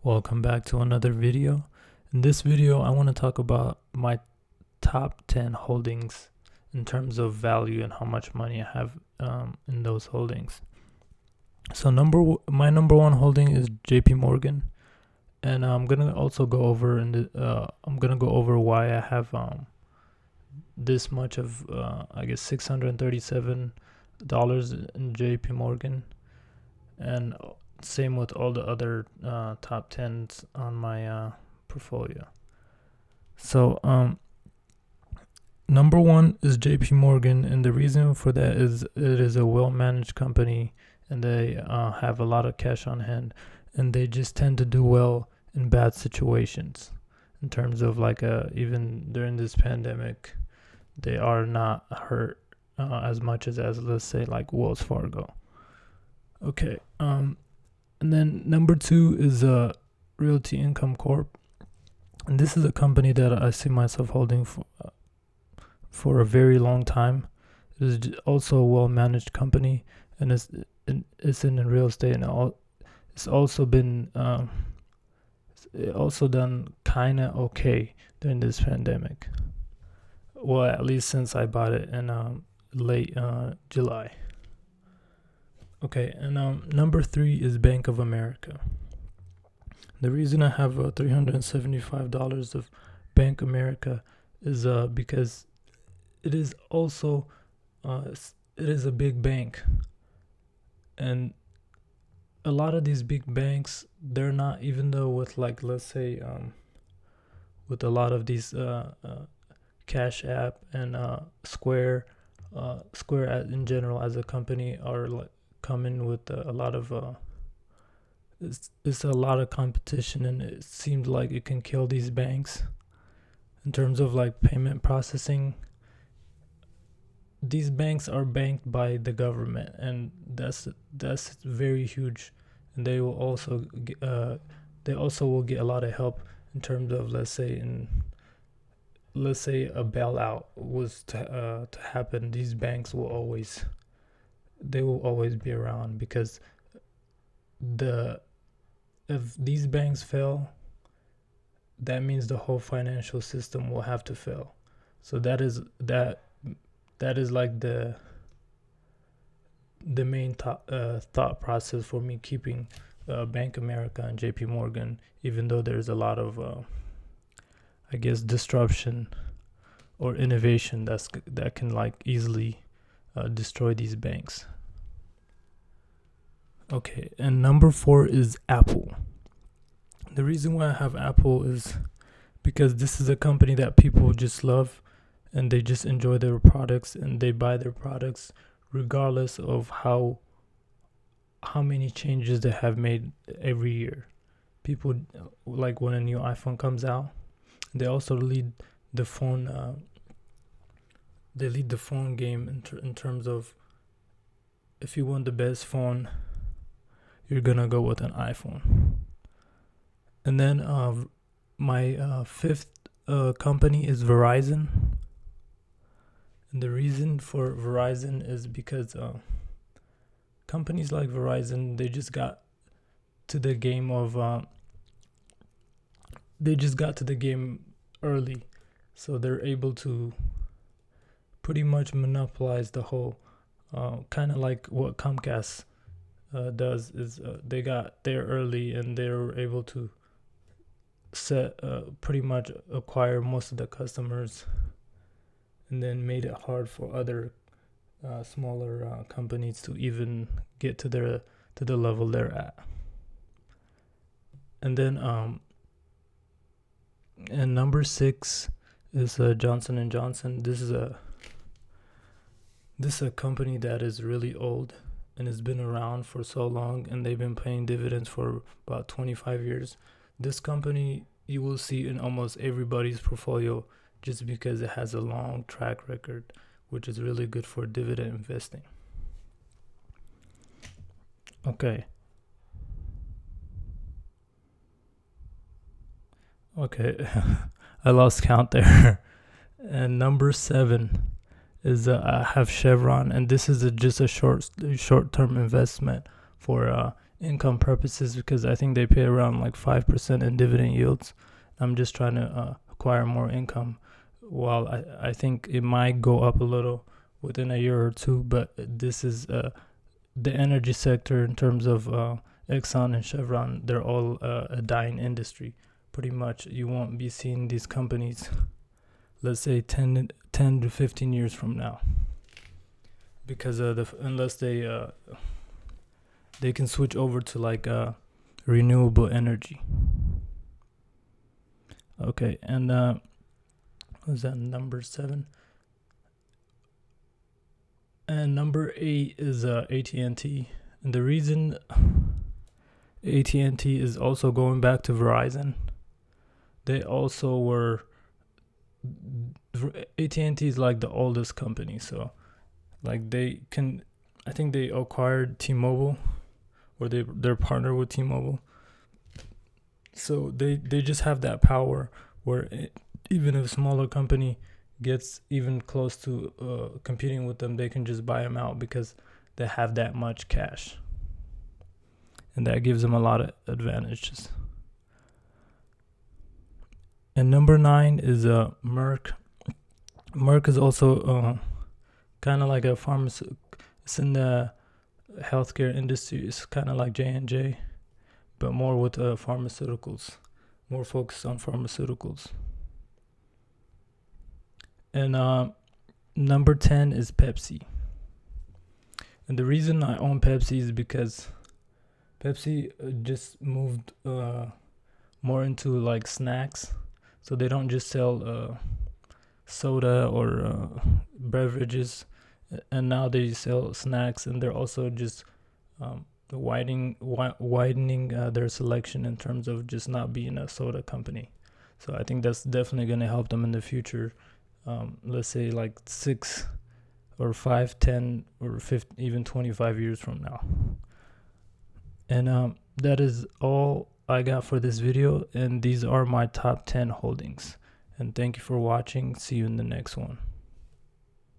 Welcome back to another video. In this video, I want to talk about my top 10 holdings in terms of value and how much money I have in those holdings. So my number one holding is JP Morgan, and I'm gonna also go over why I have this much of I guess $637 in JP Morgan, and same with all the other top 10s on my portfolio. So number one is JP Morgan, and the reason for that is it is a well-managed company, and they have a lot of cash on hand, and they just tend to do well in bad situations. In terms of even during this pandemic, they are not hurt as much as let's say like Wells Fargo. Okay, and then number two is Realty Income Corp, and this is a company that I see myself holding for a very long time. It is also a well-managed company, and it's in real estate, and it's also been done kind of okay during this pandemic. Well, at least since I bought it in late July. Okay, and number three is Bank of America. The reason I have $375 of Bank America is because it is also it is a big bank, and a lot of these big banks, they're not, even though with let's say with a lot of these Cash App and Square in general as a company are coming with a lot of it's a lot of competition, and it seems like it can kill these banks in terms of payment processing. These banks are banked by the government, and that's very huge, and they will also will get a lot of help in terms of let's say a bailout was to happen. These banks will always be around, because if these banks fail, that means the whole financial system will have to fail. So that is like the main thought process for me keeping Bank America and JP Morgan, even though there's a lot of I guess disruption or innovation that can easily destroy these banks. Okay, and number four is Apple. The reason why I have Apple is because this is a company that people just love, and they just enjoy their products, and they buy their products regardless of how many changes they have made every year. People when a new iPhone comes out, they also lead the phone game in terms of, if you want the best phone, you're gonna go with an iPhone. And then my fifth company is Verizon. And the reason for Verizon is because companies like Verizon, they just got to the game early, so they're able to pretty much monopolize the whole kind of like what Comcast does. Is they got there early, and they were able to pretty much acquire most of the customers, and then made it hard for other smaller companies to even get to the level they're at. And then and number six is Johnson & Johnson. This is a company that is really old, and has been around for so long, and they've been paying dividends for about 25 years. This company you will see in almost everybody's portfolio, just because it has a long track record, which is really good for dividend investing. Okay, I lost count there. And number seven is I have Chevron, and this is just a short-term investment for income purposes, because I think they pay around like 5% in dividend yields. I'm just trying to acquire more income. While I think it might go up a little within a year or two, but this is the energy sector in terms of Exxon and Chevron. They're all a dying industry. Pretty much, you won't be seeing these companies, let's say 10 to 15 years from now, because unless they can switch over to like renewable energy. Okay, and was that number 7? And number 8 is AT&T. And the reason AT&T is also going back to Verizon, they also were, AT&T is like the oldest company, so like they can, I think they acquired T-Mobile, or they're partnered with T-Mobile. So they just have that power where even if a smaller company gets even close to competing with them, they can just buy them out because they have that much cash. And that gives them a lot of advantages. And number 9 is Merck. Merck is also kind of like a pharmaceutical. It's in the healthcare industry. It's kind of like J&J, but more with pharmaceuticals, more focused on pharmaceuticals. And number 10 is Pepsi. And the reason I own Pepsi is because Pepsi just moved more into like snacks. So they don't just sell soda or beverages, and now they sell snacks, and they're also just widening their selection in terms of just not being a soda company. So I think that's definitely going to help them in the future. Let's say like 6 or 5, 10 or 15, even 25 years from now. And that is all I got for this video, and these are my top 10 holdings. And thank you for watching. See you in the next one.